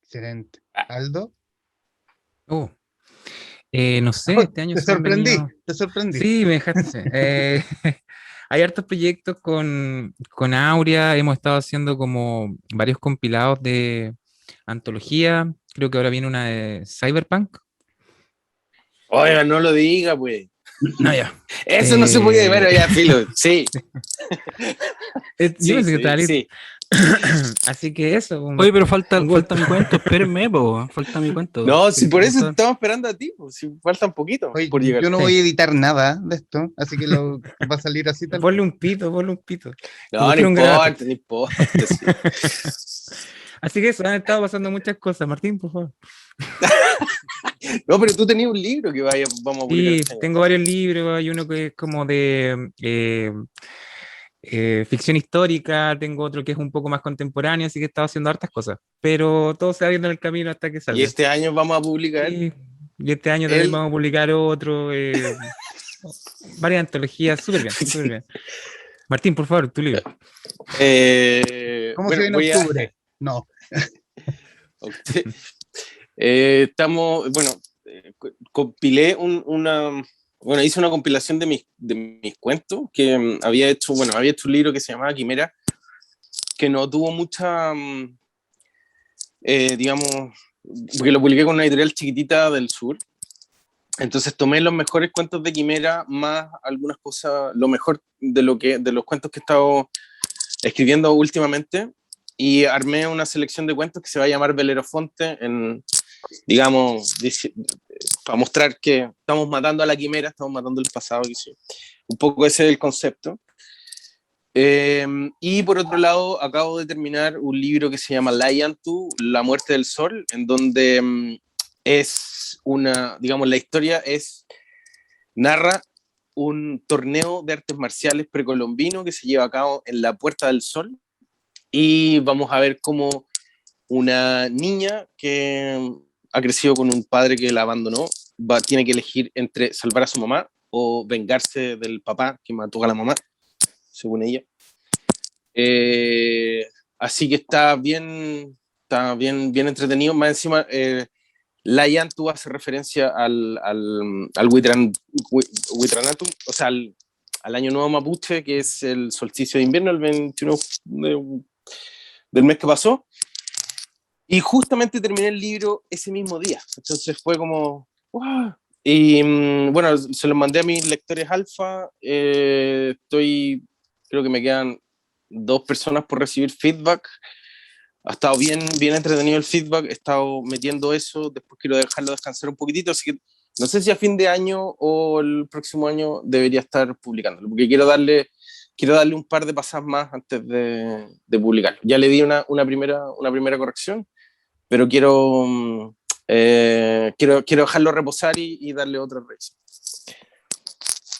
Excelente. ¿Aldo? No sé, este año se me han venido... Te sorprendí. Sí, me dejaste. Hay hartos proyectos con Aurea, hemos estado haciendo como varios compilados de antología, creo que ahora viene una de Cyberpunk. Oiga, no lo diga, pues. No, ya. Eso no se puede ver, ya, filo. Sí. Yo pensé que estaba listo. Sí. Así que eso. Oye, pero falta mi cuento, espérenme, falta mi cuento. No, si por eso estamos esperando a ti, pues, si falta un poquito. Oye, por llegar. yo no voy a editar nada de esto, así que va a salir así tal. Ponle un pito. No importa. Sí. Así que eso, han estado pasando muchas cosas. Martín, por favor. No, pero tú tenías un libro que vamos a publicar. Sí, tengo varios libros. Hay uno que es como de ficción histórica, tengo otro que es un poco más contemporáneo, así que he estado haciendo hartas cosas. Pero todo se va viendo en el camino hasta que salga. Y este año vamos a publicar. Y este año también vamos a publicar otro. Varias antologías, súper bien. Martín, por favor, tu libro. ¿Cómo se ve en octubre? No. Estamos, compilé hice una compilación de mis cuentos que había hecho un libro que se llamaba Quimera, que no tuvo mucha, digamos, porque lo publiqué con una editorial chiquitita del sur. Entonces tomé los mejores cuentos de Quimera, más algunas cosas, lo mejor de los cuentos que he estado escribiendo últimamente, y armé una selección de cuentos que se va a llamar Belerofonte, digamos, para mostrar que estamos matando a la quimera, estamos matando el pasado, un poco ese es el concepto. Y por otro lado, acabo de terminar un libro que se llama Laiantu, La muerte del sol, en donde la historia narra un torneo de artes marciales precolombino que se lleva a cabo en la Puerta del Sol, y vamos a ver cómo una niña que ha crecido con un padre que la abandonó tiene que elegir entre salvar a su mamá o vengarse del papá que mató a la mamá, según ella. Así que está bien entretenido. Más encima, Laiantu hace referencia al Huitranatum, o sea, al año nuevo mapuche, que es el solsticio de invierno, el 21 del mes que pasó. Y justamente terminé el libro ese mismo día. Entonces fue como Y bueno, se los mandé a mis lectores alfa. Creo que me quedan 2 personas por recibir feedback. Ha estado bien entretenido el feedback, he estado metiendo eso, después quiero dejarlo descansar un poquitito, así que no sé si a fin de año o el próximo año debería estar publicándolo, porque quiero darle un par de pasadas más antes de publicarlo. Ya le di una primera corrección, pero quiero dejarlo reposar y darle otra revisión.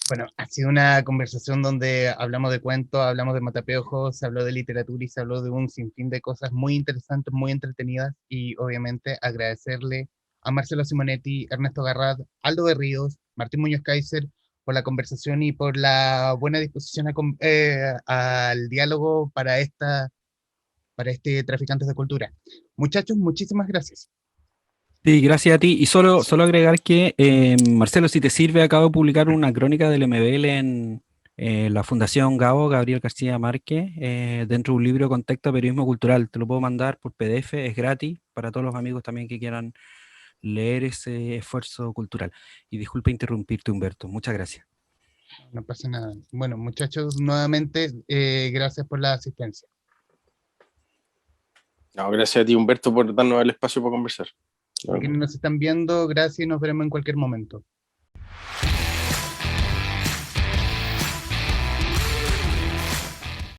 Bueno, ha sido una conversación donde hablamos de cuentos, hablamos de matapeojos, se habló de literatura y se habló de un sinfín de cosas muy interesantes, muy entretenidas, y obviamente agradecerle a Marcelo Simonetti, Ernesto Garrad, Aldo de Ríos, Martín Muñoz Kaiser por la conversación y por la buena disposición al diálogo para este Traficantes de Cultura. Muchachos, muchísimas gracias. Sí, gracias a ti. Y solo agregar que, Marcelo, si te sirve, acabo de publicar una crónica del MBL en la Fundación Gabo, Gabriel García Márquez, dentro de un libro Contexto Periodismo Cultural. Te lo puedo mandar por PDF, es gratis para todos los amigos también que quieran leer ese esfuerzo cultural. Y disculpa interrumpirte, Humberto. Muchas gracias. No pasa nada. Bueno, muchachos, nuevamente, gracias por la asistencia. No, gracias a ti, Humberto, por darnos el espacio para conversar. A quienes nos están viendo, gracias y nos veremos en cualquier momento.